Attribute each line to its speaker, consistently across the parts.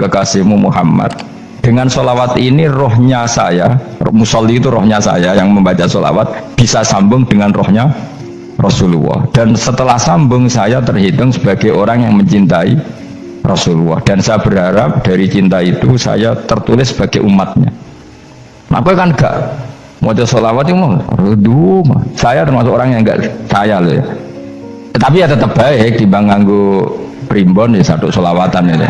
Speaker 1: kekasihmu Muhammad. Dengan sholawat ini rohnya saya, musolli itu rohnya saya yang membaca sholawat bisa sambung dengan rohnya Rasulullah. Dan setelah sambung saya terhitung sebagai orang yang mencintai Rasulullah. Dan saya berharap dari cinta itu saya tertulis sebagai umatnya. Nah, aku kan enggak mau sholawat itu saya termasuk orang yang enggak saya loh ya. Tapi ya tetap baik dibanding nganggo primbon ya satu sholawatan ya.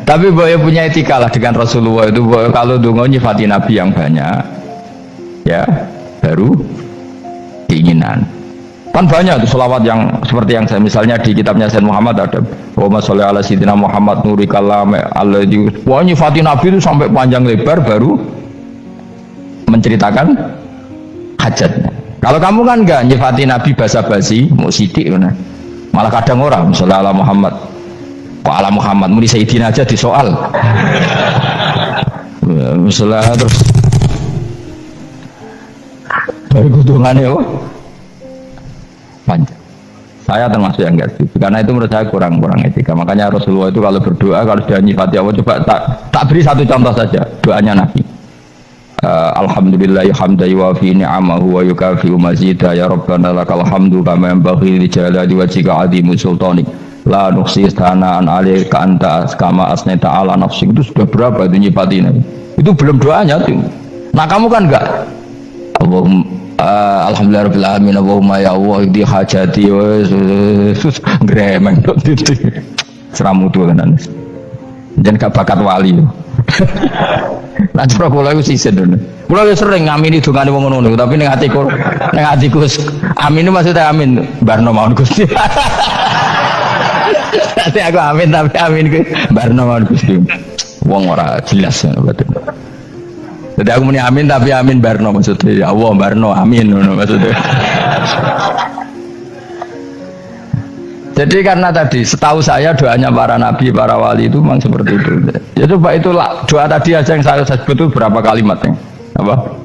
Speaker 1: Tapi boleh punya etika lah dengan Rasulullah itu. Kalau dungo nyifati Nabi yang banyak ya baru keinginan. Kan banyak tuh sholawat yang seperti yang saya misalnya di kitabnya Sayyid Muhammad ada Allahumma sholli ala sayyidina Muhammad nuri kalam alladzi wah nyifati Nabi itu sampai panjang lebar baru menceritakan hajatnya. Kalau kamu kan enggak nyifati Nabi basa-basi mau sidik malah kadang orang misalnya ala Muhammad kok ala Muhammad muni Sayyidina aja di soal misalnya terus dari kutungannya panjang. Saya termasuk yang enggak setuju karena itu menurut saya kurang etika. Makanya Rasulullah itu kalau berdoa kalau sudah nyifati Allah coba tak beri satu contoh saja doanya Nabi. Alhamdulillahi hamdan yuwafi ni'amahu wa yukafi'u mazidah ya Rabbana lakal hamdu kama yanbaghi li jalali wajhika 'azimi sultanik la nuhsi sana'an 'alaika anta kama asnaita 'ala nafsik. Itu sudah berapa itu nyifatin itu belum doanya tuh. Nah kamu kan enggak Allahumma alhamdulillahirabbil alamin Allahumma ya Allah di hajati sus gremeng itu seramu tuh kan jangan gak bakat wali. Nah cara kula iku sisen dene. Kula wis sering ngamini dongane wong ngono tapi ning atiku amin maksudnya amin barno mawon Gusti. Nanti aku amin tapi amin ku barno mawon Gusti. Wong ora jelas ngono betul. Jadi aku muni amin tapi amin barno maksudnya ya Allah barno amin ngono maksudnya. Jadi karena tadi setahu saya doanya para nabi, para wali itu memang seperti itu. Ya coba itulah doa tadi aja yang saya sebut itu berapa kalimatnya? Apa?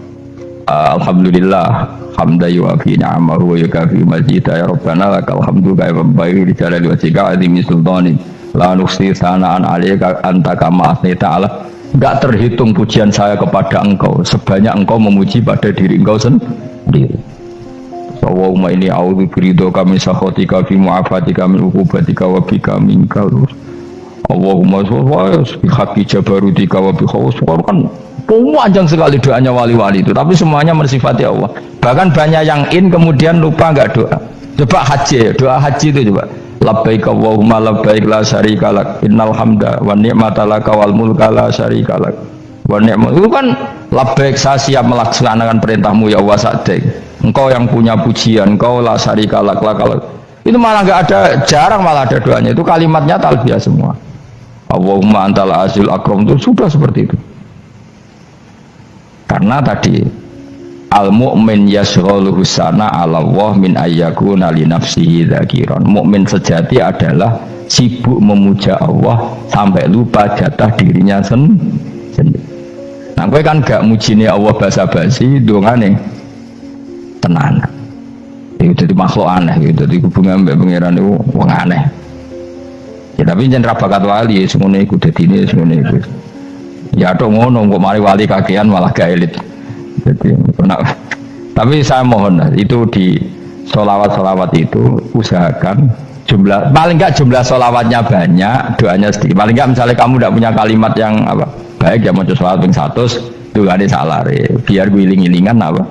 Speaker 1: Alhamdulillah hamdan yuwafi ni'amahu wa yukafi mazidah ya Rabbana lakal hamdu kama yanbaghi li jalali wajhika 'azimi sultanik la nuhsi sana'an 'alaika anta kama asnaita 'ala. Enggak terhitung pujian saya kepada engkau sebanyak engkau memuji pada diri engkau sendiri. Allahumma inni a'udzu biridhoka min sakhatika fi mu'afatika min uqubatika wa bika minkal. Allahumma sholli bi haqqi jabarutika wa bi khawfika. Kan panjang sekali doanya wali-wali itu, tapi semuanya mensifati Allah. Bahkan banyak yang kemudian lupa enggak doa. Coba haji, doa haji itu coba. Labbaik Allahumma labbaik la syarika lak innal hamda wa ni'mata laka wal mulka la syarika lak. Wa ni'mat itu kan labbaik saya siap melaksanakan perintahmu ya Allah sa'daik. Engkau yang punya pujian, engkau la syarika lak lakal. Itu malah enggak ada, jarang malah ada doanya. Itu kalimatnya talbiyah semua. Allahumma antal azil akram itu sudah seperti itu. Karena tadi al-mu'min yashghaluhu sana 'ala Allah min ayyakuna li nafsihi dzakiran. Mukmin sejati adalah sibuk memuja Allah sampai lupa jatah dirinya sendiri. Nah, kowe kan gak mujine Allah basa-basi, dongane tenan. Itu jadi makhluk aneh gitu. Jadi hubungan mbek pangeran itu wong aneh. Ya tapi jangan bakat wali semuanya iku dadine semuanya iku. Ya tok ngono kok mari wali kakean malah gak elit. Jadi tapi saya mohon itu di sholawat itu usahakan jumlah paling enggak jumlah sholawatnya banyak, doanya sedikit. Paling enggak misalnya kamu tidak punya kalimat yang apa baik ya mau sholawat ping 100 itu gak ada salah biar guling-gilingan apa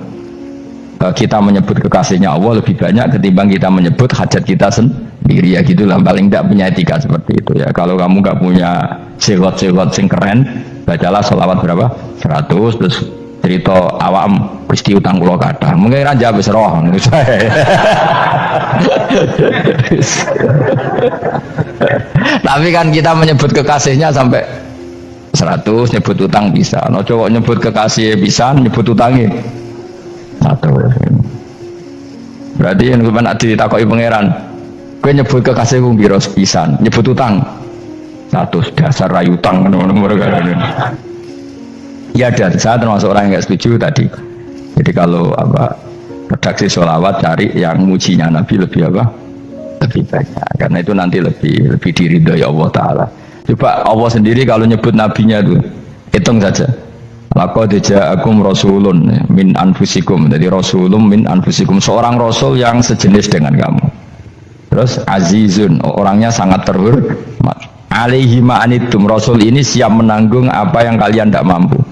Speaker 1: kita menyebut kekasihnya Allah lebih banyak ketimbang kita menyebut hajat kita sendiri ya gitulah. Paling tidak punya etika seperti itu ya. Kalau kamu nggak punya sigot-sigot sing keren, bacalah sholawat berapa 100 terus cerita awam Gusti utang kula kathah mungkin aja wis roh tapi kan kita menyebut kekasihnya sampai 100 nyebut utang bisa no cowok nyebut kekasih bisa nyebut utangnya satu. Berarti yang kemudian ditakoki pangeran, gue nyebut kekasihku biro pisan, nyebut utang 100 dasar rayu utang nomor ya. Dan saya termasuk orang yang nggak setuju tadi. Jadi kalau apa redaksi sholawat cari yang mujinya Nabi lebih apa lebih banyak, karena itu nanti lebih diridhoi Allah Taala. Coba Allah sendiri kalau nyebut nabinya itu, hitung saja. Laqad ja'akum rasulun min anfusikum. Jadi rasulun min anfusikum, seorang rasul yang sejenis dengan kamu. Terus azizun, orangnya sangat terhormat. Alaihi ma'anitum, rasul ini siap menanggung apa yang kalian tidak mampu.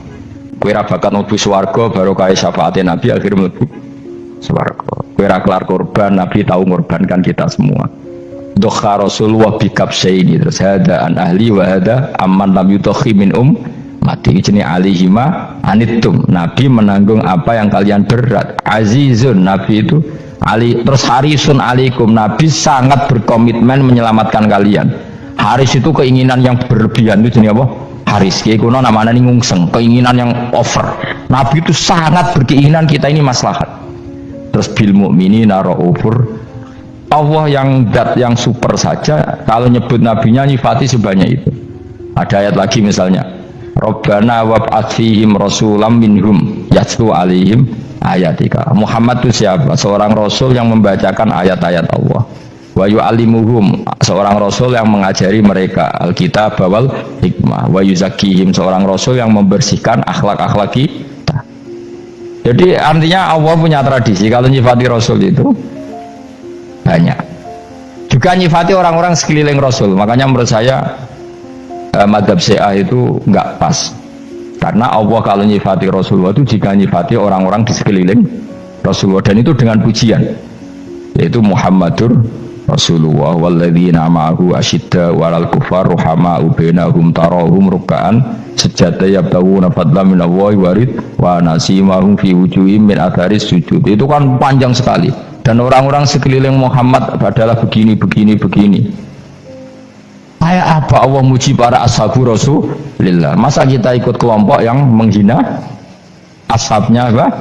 Speaker 1: Kowe ra bakal mlebu swarga baru kaya syafaate Nabi akhir mlebu swarga. Kowe ra kelar korban, Nabi tahu mengorbankan kita semua. Dokha Rasulullah bikab ini terus hada an ahli wa hada amman lam yutokhi min mati ini alihima anitum. Nabi menanggung apa yang kalian berat. Azizun, Nabi itu ali, terus harisun alaikum, Nabi sangat berkomitmen menyelamatkan kalian. Haris itu keinginan yang berlebihan, itu jenis apa? Haris kayak kuno namanya ini ngungseng, keinginan yang over. Nabi itu sangat berkeinginan kita ini maslahat. Terus bil mu'minina raufur, Allah yang dat yang super saja kalau nyebut nabinya nyifati sebanyak itu. Ada ayat lagi misalnya, Rabbana wab'ats fihim rasulam minhum yatlu alaihim ayatika. Muhammad itu siapa? Seorang rasul yang membacakan ayat-ayat Allah. Wa yu'allimuhum, seorang rasul yang mengajari mereka alkitab wal hikmah. Wa yuzakkihim, seorang rasul yang membersihkan akhlak-akhlak kita. Jadi artinya Allah punya tradisi kalau nyifati rasul itu banyak. Juga nyifati orang-orang sekeliling Rasul. Makanya menurut saya madhab Syiah itu enggak pas. Karena Allah kalau nyifati Rasulullah itu jika nyifati orang-orang di sekeliling Rasulullah, dan itu dengan pujian. Yaitu Muhammadur Rasulullah walladzina ma'ahu asyidda walal kufar ruhama'u bainahum tarahum ruk'an sujada yabtaguna fadlan minallahi warid wa nasimahum fi wujuhihim min atharis sujud. Itu kan panjang sekali. Dan orang-orang sekeliling Muhammad adalah begini. Kayak apa Allah muji para ashabu Rasulillah? Masa kita ikut kelompok yang menghina ashabnya apa?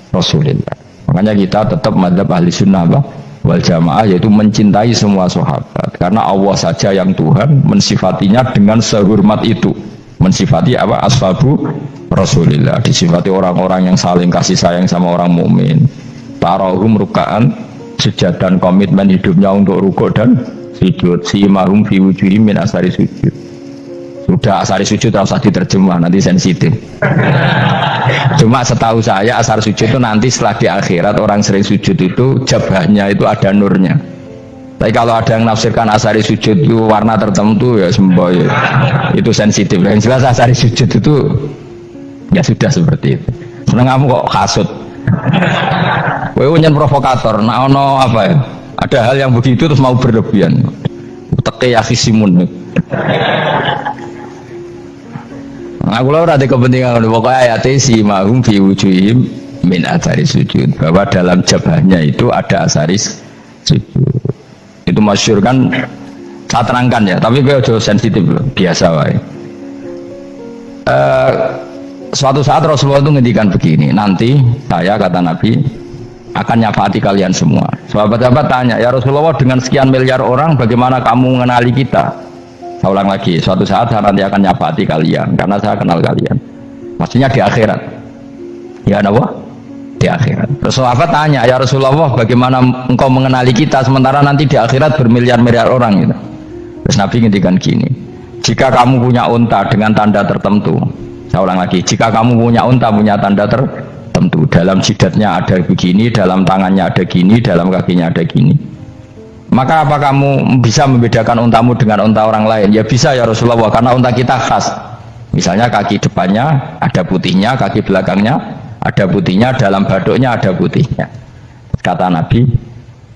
Speaker 1: Rasulillah. Makanya kita tetap madzhab ahli sunnah wal jamaah, yaitu mencintai semua sahabat. Karena Allah saja yang Tuhan mensifatinya dengan sehormat itu. Mensifati apa? Ashabu Rasulillah. Disifati orang-orang yang saling kasih sayang sama orang mukmin. Tarahum rukaan, sujud dan komitmen hidupnya untuk rukuk dan sujud. Simahum fi wujuhihim min asari sujud. Sudah asari sujud tidak usah diterjemah, nanti sensitif. Cuma setahu saya asar sujud itu nanti setelah di akhirat orang sering sujud itu jabahnya itu ada nurnya. Tapi kalau ada yang nafsirkan asari sujud itu warna tertentu ya semboy, itu sensitif. Yang jelas asari sujud itu ya sudah seperti itu. Seneng kamu kok kasut. Kowe nyen provokator, nah ono apa ya? Ada hal yang begitu terus mau berlebihan. Teke ya kisimun. Aku ora ada kepentingan pokoknya ayat si mahum fi wujuhihim min athari sujud, bahwa dalam jabahnya itu ada asaris sujud. Itu masyhur kan, saya terangkan ya, tapi gue jauh sensitif loh, biasa wae. Suatu saat Rasulullah itu ngendikan begini, nanti saya kata Nabi akan nyafaati kalian semua. Sahabat-sahabat tanya, ya Rasulullah dengan sekian miliar orang bagaimana kamu mengenali kita? Saya ulang lagi, suatu saat saya nanti akan nyafaati kalian karena saya kenal kalian. Maksudnya di akhirat. Ya Allah, di akhirat. Terus sahabat tanya, ya Rasulullah bagaimana engkau mengenali kita sementara nanti di akhirat bermiliar-miliar orang gitu. Terus Nabi ngendikan gini, jika kamu punya unta dengan tanda tertentu, saya ulang lagi, jika kamu punya unta punya tanda tertentu, dalam jidatnya ada begini, dalam tangannya ada gini, dalam kakinya ada gini, maka apa kamu bisa membedakan untamu dengan unta orang lain? Ya bisa ya Rasulullah, karena unta kita khas. Misalnya kaki depannya ada putihnya, kaki belakangnya ada putihnya, dalam baduknya ada putihnya. Kata Nabi,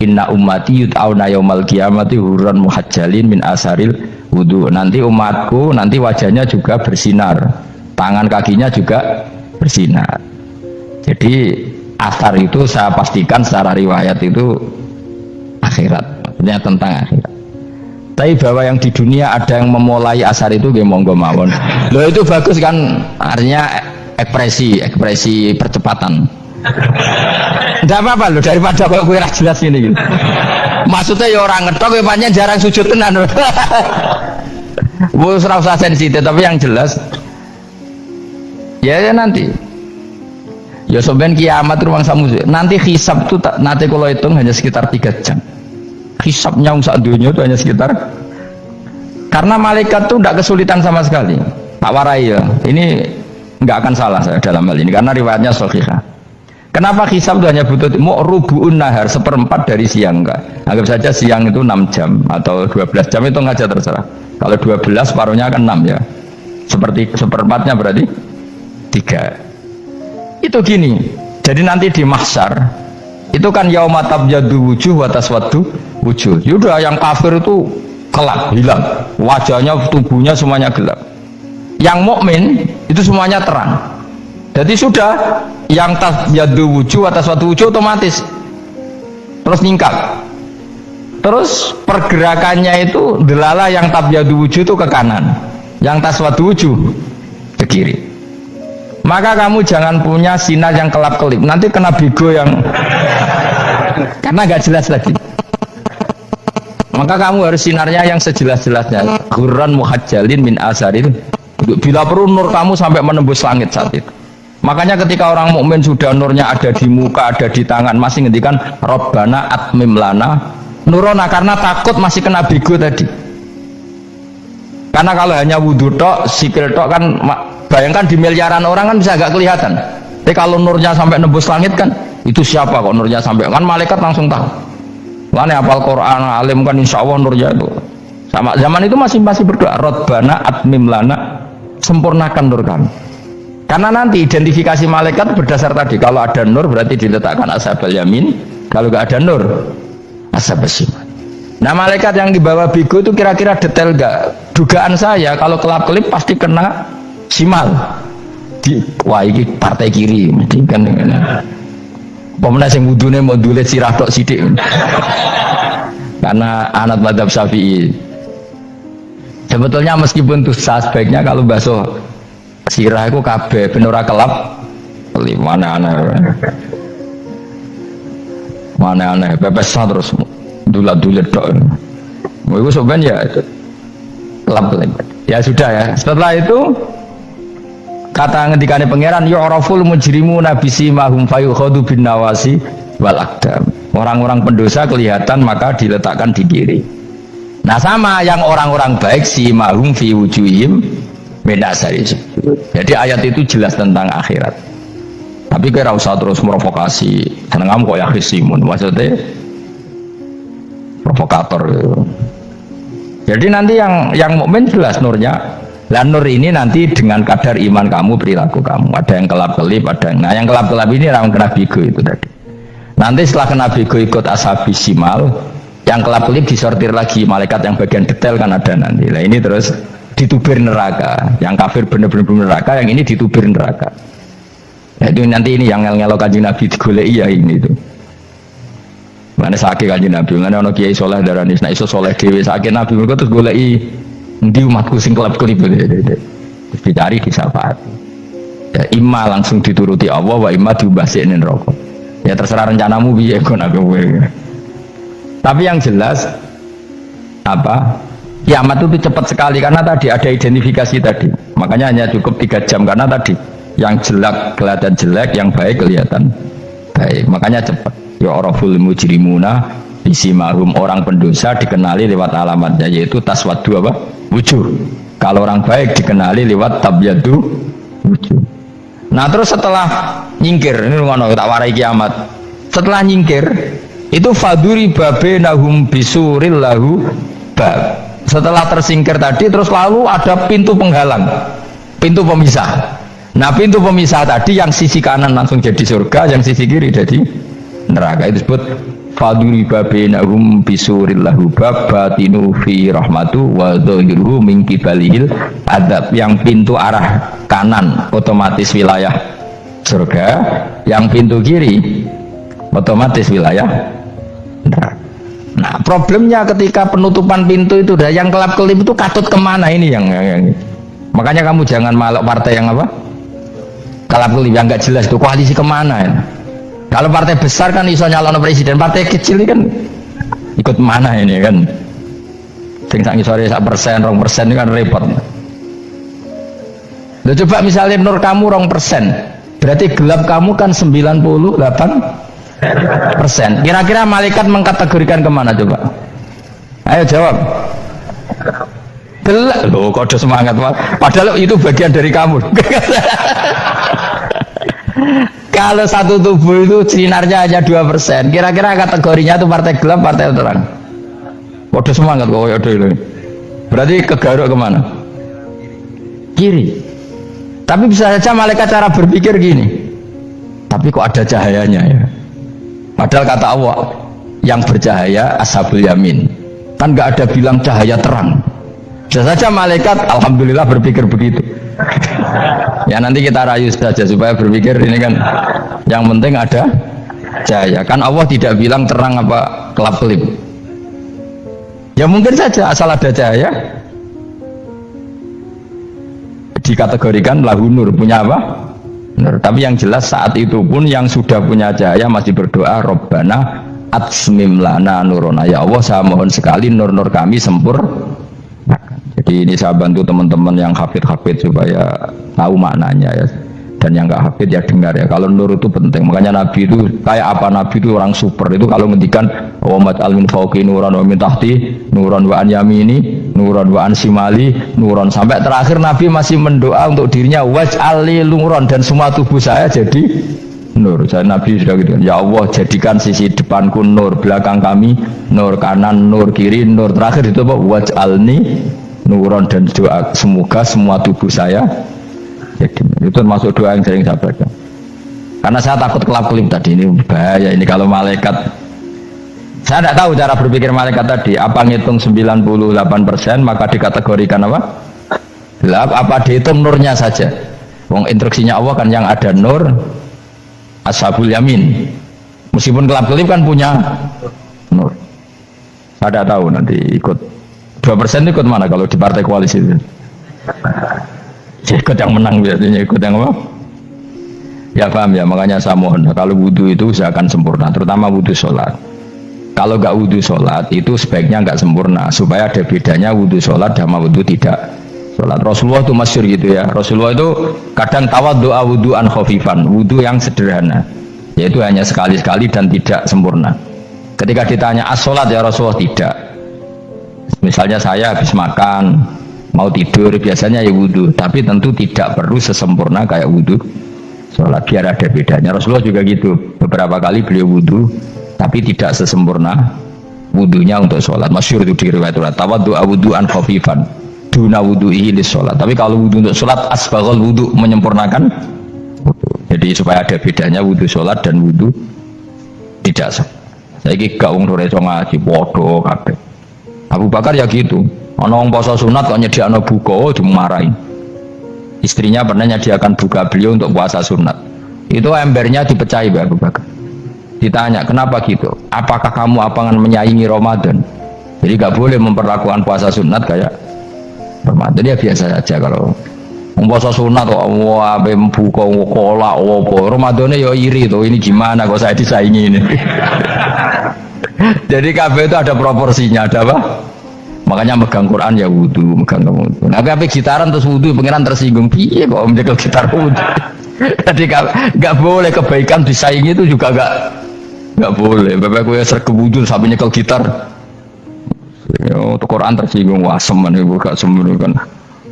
Speaker 1: inna ummati yud'auna yaumal qiyamati hurran muhajjalin min asaril wudu. Nanti umatku nanti wajahnya juga bersinar, tangan kakinya juga bersinar. Jadi asar itu saya pastikan secara riwayat itu akhirat, maksudnya tentang akhirat. Tapi bahwa yang di dunia ada yang memulai asar itu ya monggo mawon. Loh itu bagus kan, artinya ekspresi percepatan. Tidak apa-apa loh, daripada kalau kue jelas ini gitu. Maksudnya ya orang ngetok ya panjang jarang sujud tenan. Bu serasa sensitif, tapi yang jelas ya nanti ya soben kiamat ruang samu nanti hisab tuh nanti kalau hitung hanya sekitar 3 jam. Hisabnya sak dunia itu hanya sekitar Karena malaikat tuh tidak kesulitan sama sekali. Tak warai ya. Ini nggak akan salah saya dalam hal ini karena riwayatnya sahihah. Kenapa hisab itu hanya butuh rubu'un nahar, seperempat dari siang enggak? Anggap saja siang itu 6 jam atau 12 jam itu aja terserah. Kalau 12 separuhnya akan 6 ya. Seperti seperempatnya berarti 3. Itu gini. Jadi nanti di mahsyar itu kan yauma tabyaddu wujuh wa taswaddu wujuh. Yaudah yang kafir itu gelap, hilang. Wajahnya, tubuhnya semuanya gelap. Yang mukmin itu semuanya terang. Jadi sudah yang tabyaddu wujuh wa taswaddu wujuh otomatis terus nyingkap. Terus pergerakannya itu delala yang tabyaddu wujuh itu ke kanan, yang taswaddu wujuh ke kiri. Maka kamu jangan punya sinar yang kelap-kelip, nanti kena bego yang karena nggak jelas lagi. Maka kamu harus sinarnya yang sejelas-jelasnya. Ghurran muhajjalin min asarin. Bila perlu nur kamu sampai menembus langit saat itu. Makanya ketika orang mukmin sudah nurnya ada di muka, ada di tangan, masih ngendikan Rabbana atmim lana nurona, karena takut masih kena bego tadi. Karena kalau hanya wudhu tok, sikil tok kan, bayangkan di miliaran orang kan bisa agak kelihatan. Tapi kalau nurnya sampai nembus langit kan, itu siapa kok nurnya sampai, kan malaikat langsung tahu. Lane hafal Quran, alim kan insya Allah nurnya itu. Sama zaman itu masih berdoa, Rabbana atmim lana, sempurnakan nur kami. Karena nanti identifikasi malaikat berdasar tadi, kalau ada nur berarti diletakkan ashabal yamin, kalau nggak ada nur ashabal shimal. Nah malaikat yang dibawa bigo itu kira-kira detail gak? Dugaan saya kalau kelap-kelip pasti kena simal. Wah ini partai kiri, mesti kan. Pemenang yang wudhunya mau dulet sirah tok sidik. Karena anak madhab Syafi'i. Sebetulnya meskipun dosa sebaiknya kalau basuh sirah itu kabeh benora kelap. Mana aneh, pepesah terus. Dulat-dulat tok. Itu sebenarnya ya kelap. Ya sudah ya. Setelah itu kata ngendikane pangeran yu'raful mujrimuna bisimahum fayukhadhu bin nawasi wal aqdam. Orang-orang pendosa kelihatan maka diletakkan di kiri. Nah sama yang orang-orang baik simahum fi wujuhim min asari. Jadi ayat itu jelas tentang akhirat. Tapi kira usah terus provokasi. Seneng kok ya khisimun. Maksudnya provokator gitu. Jadi nanti yang mukmin jelas nurnya. Lah nur ini nanti dengan kadar iman kamu, perilaku kamu. Ada yang kelap-kelip, ada yang. Nah, yang kelap-kelip ini orang kena bigo itu tadi. Nanti setelah kena bigo ikut ashabis simal, yang kelap-kelip disortir lagi malaikat yang bagian detail kan ada nanti. Nah, ini terus ditubir neraka. Yang kafir benar-benar neraka, yang ini ditubir neraka. Nah, itu nanti ini yang ngel-ngelok Kanjeng Nabi digoleki ya ini itu. Mana sakit Kanjeng Nabi, mana ono kiai soleh darani, nek iso soleh dhewe sakit Nabi mergo terus goleki endi umatku sing kelep-kelip terus dicari disyafaat. Ya imma langsung dituruti Allah wa imma diubahsine neraka. Ya terserah rencanamu piye kon aku kowe. Tapi yang jelas apa? Kiamat itu cepat sekali karena tadi ada identifikasi tadi. Makanya hanya cukup 3 jam karena tadi yang jelek kelihatan jelek, yang baik kelihatan baik. Makanya cepat. Ya oraful mujrimuna bisimahum, orang pendosa dikenali lewat alamatnya yaitu taswaddu apa? Wujuh. Kalau orang baik dikenali lewat tabyaddu wujuh. Nah terus setelah nyingkir, ini ngono tak warai kiamat. Setelah nyingkir itu faduri babenahum bisuril lahu bab. Setelah tersingkir tadi terus lalu ada pintu penghalang, pintu pemisah. Nah pintu pemisah tadi yang sisi kanan langsung jadi surga, yang sisi kiri jadi neraka. Itu disebut faduri babenahum bisuril lahu bab batinu fi rahmatu wa dhahiruhu min qibalihil adab. Yang pintu arah kanan otomatis wilayah surga, yang pintu kiri otomatis wilayah neraka. Nah problemnya ketika penutupan pintu itu dah yang kelap-kelip itu katut kemana ini yang makanya kamu jangan malok partai yang apa kelap-kelip yang nggak jelas itu koalisi kemana ya. Kalau partai besar kan iso nyalon presiden, partai kecil ini kan ikut mana ini kan sing sak ngisore 1%, 2% ini kan repot. Loh, coba misalnya nur kamu 2%, berarti gelap kamu kan 98%. Kira-kira malaikat mengkategorikan kemana coba? Ayo jawab. Delok lho kode semangat padahal itu bagian dari kamu. Kalau satu tubuh itu sinarnya hanya 2%, kira-kira kategorinya itu partai gelap, partai terang. Kode semangat kok ya dulu. Berarti kegaruk kemana? Kiri. Tapi bisa saja malaikat cara berpikir gini. Tapi kok ada cahayanya ya? Padahal kata Allah yang bercahaya ashabul yamin. Kan nggak ada bilang cahaya terang. Bisa saja malaikat alhamdulillah berpikir begitu. Ya nanti kita rayu saja supaya berpikir ini kan yang penting ada cahaya. Kan Allah tidak bilang terang apa kelap-kelip. Ya mungkin saja asal ada cahaya dikategorikan lahu nur, punya apa? Nur. Tapi yang jelas saat itu pun yang sudah punya cahaya masih berdoa Rabbana atsmim lana nurona, ya Allah saya mohon sekali nur-nur kami sempurna. Jadi ini saya bantu teman-teman yang hafid-hafid supaya tahu maknanya ya. Dan yang nggak hafid ya dengar ya. Kalau nur itu penting. Makanya Nabi itu kayak apa? Nabi itu orang super. Itu kalau ngendikan wa mat'al min fawqi nuran wa min tahti nuran wa an yamini nuran wa an simali nuran, sampai terakhir Nabi masih mendoa untuk dirinya waj'ali nuran, dan semua tubuh saya jadi nur. Saya Nabi sudah gitu. Ya Allah jadikan sisi depanku nur, belakang kami nur, kanan nur, kiri nur, terakhir itu apa? Waj'alni nuron, dan doa semoga semua tubuh saya jadi itu termasuk doa yang sering saya baca. Karena saya takut kelap-kelip tadi, ini bahaya ini kalau malaikat. Saya tidak tahu cara berpikir malaikat tadi, apa ngitung 98% maka dikategorikan apa? Gelap, apa dihitung nurnya saja? Wong instruksinya Allah kan yang ada nur ashabul yamin. Meskipun kelap-kelip kan punya nur. Saya tidak tahu nanti ikut 2% ikut mana kalau di partai koalisi itu? Ikut yang menang biasanya, ikut yang apa? Ya paham ya, makanya saya mohon kalau wudhu itu usahakan sempurna, terutama wudhu sholat. Kalau nggak wudhu sholat itu sebaiknya nggak sempurna, supaya ada bedanya wudhu sholat sama wudhu tidak sholat. Rasulullah itu masyhur gitu ya, Rasulullah itu kadang tawaddu'a wudhu'an khafifan, wudhu yang sederhana, yaitu hanya sekali-sekali dan tidak sempurna. Ketika ditanya as-sholat ya Rasulullah, tidak. Misalnya saya habis makan mau tidur biasanya ya wudhu, tapi tentu tidak perlu sesempurna kayak wudhu sholat, biar ada bedanya. Rasulullah juga gitu, beberapa kali beliau wudhu tapi tidak sesempurna wudhunya untuk sholat. Masyhur itu di riwayat tawaddu'a wudhu'an khafifan duna wudhu'ihi lis sholat. Tapi kalau wudhu untuk sholat asbaghal wudhu, menyempurnakan wudhu. Jadi supaya ada bedanya wudhu sholat dan wudhu tidak sholat. Saya gak wong sore ngaji podo kabeh. Abu Bakar ya gitu, ana wong poso sunat kok nyediakno buka, dimarahin. Istrinya pernah nyediakan buka beliau untuk puasa sunat. Itu embernya dipecahi Abu Bakar. Ditanya, kenapa gitu? Apakah kamu akan menyaingi Ramadan? Jadi gak boleh memperlakukan puasa sunat kayak Ramadan. Ya biasa saja kalau puasa sunat kok wah buka kolak opo. Ramadannya ya iri tuh, ini gimana kok saya disaingi ini. Jadi kabeh itu ada proporsinya, ada apa? Makanya megang Quran ya wudhu, megang wudhu. Nah kabeh gitaran terus wudhu, pengiran tersinggung. Piye kok menjaga gitar wudhu? Jadi nggak boleh kebaikan disaingi itu juga nggak boleh. Bapak gue sergap wudhu sampai nyekel gitar. Untuk Quran tersinggung, wah semen ibu gak semen kan.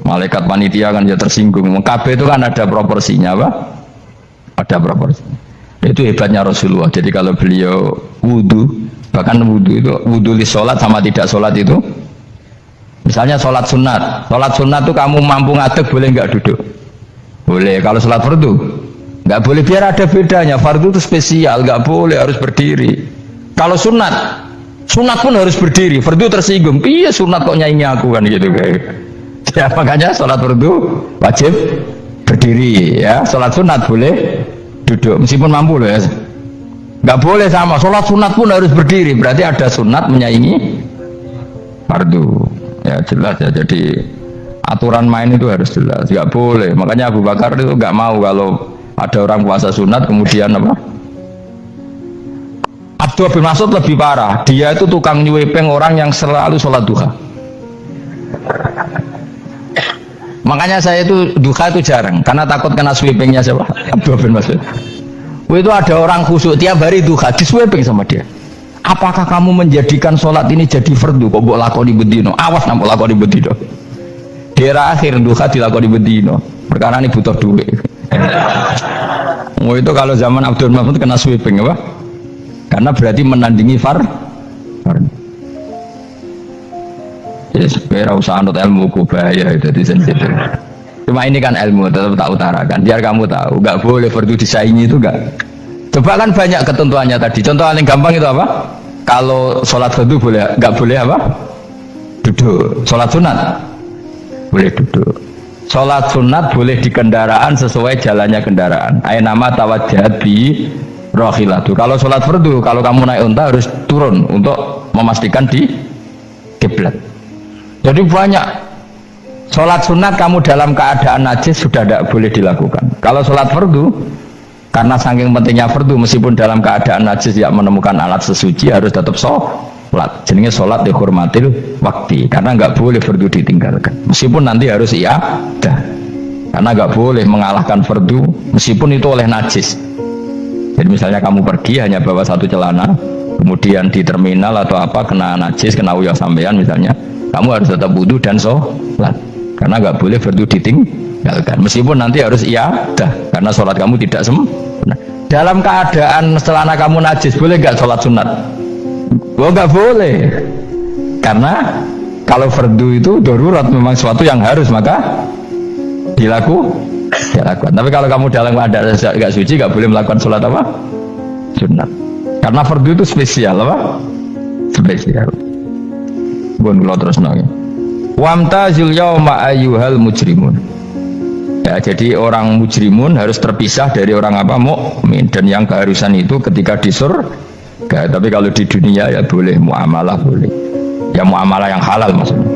Speaker 1: Malaikat panitia kan ya tersinggung. Kabeh itu kan ada proporsinya, apa? Ada proporsinya. Itu hebatnya Rasulullah. Jadi kalau beliau wudhu, bahkan wudhu itu wudhu li sholat sama tidak sholat itu, misalnya sholat sunat itu kamu mampu ngadeg boleh nggak duduk? Boleh. Kalau sholat fardu nggak boleh, biar ada bedanya. Fardu itu spesial, nggak boleh, harus berdiri. Kalau sunat pun harus berdiri. Fardu tersinggung, iya sunat kok nyaingi aku kan gitu kayak. Ya makanya sholat fardu wajib berdiri ya, sholat sunat boleh duduk meskipun mampu loh ya. Nggak boleh sama, sholat sunat pun harus berdiri, berarti ada sunat menyaingi fardu ya, jelas ya. Jadi aturan main itu harus jelas, nggak boleh. Makanya Abu Bakar itu nggak mau kalau ada orang puasa sunat kemudian apa? Abdullah bin Mas'ud lebih parah, dia itu tukang nyuepeng orang yang selalu sholat duha. Makanya saya itu duha itu jarang, karena takut kena sweepingnya siapa? Abdullah bin Mas'ud. Itu ada orang khusyuk tiap hari duha di sweeping sama dia. Apakah kamu menjadikan sholat ini jadi fardu? Kok mbok lakoni bedino? Awas nak mbok lakoni bedino. Daerah akhir duha dilakoni bendino. Perkara ini butuh duit. Oh itu kalau zaman Abdul Mahmud kena sweeping apa? Karena berarti menandingi far. Yes, ora usah anut ilmu ku bahaya itu di sensitif. Cuma ini kan ilmu tetap tak utarakan. Biar kamu tahu, nggak boleh fardu disaingi itu nggak. Coba kan banyak ketentuannya tadi. Contoh paling gampang itu apa? Kalau sholat fardu boleh, nggak boleh apa? Duduk. Sholat sunat boleh duduk. Sholat sunat boleh di kendaraan sesuai jalannya kendaraan. Ainama tawajjahat bi rohilatu. Kalau sholat fardu, kalau kamu naik unta harus turun untuk memastikan di kiblat. Jadi banyak sholat sunat kamu dalam keadaan najis sudah tidak boleh dilakukan. Kalau sholat fardu, karena saking pentingnya fardu, meskipun dalam keadaan najis tidak menemukan alat sesuci harus tetap sholat. Jenenge sholat dihormatil waktu, karena nggak boleh fardu ditinggalkan. Meskipun nanti harus iadah, karena nggak boleh mengalahkan fardu meskipun itu oleh najis. Jadi misalnya kamu pergi hanya bawa satu celana, kemudian di terminal atau apa kena najis, kena uyah sampean misalnya, kamu harus tetap wudu dan sholat, karena nggak boleh fardu ditinggalkan meskipun nanti harus iadah, karena sholat kamu tidak sempurna. Dalam keadaan celana kamu najis boleh nggak sholat sunat? Oh nggak boleh, karena kalau fardu itu darurat, memang sesuatu yang harus maka dilakukan. Tapi kalau kamu dalam keadaan nggak suci nggak boleh melakukan sholat apa? Sunat, karena fardu itu spesial apa? Spesial. Bon kula terusno ya. Wamtazil yauma ayyuhal mujrimun. Ya, jadi orang mujrimun harus terpisah dari orang apa? Mukmin. Dan yang keharusan itu ketika di surga. Tapi kalau di dunia ya boleh muamalah boleh. Ya muamalah yang halal maksudnya.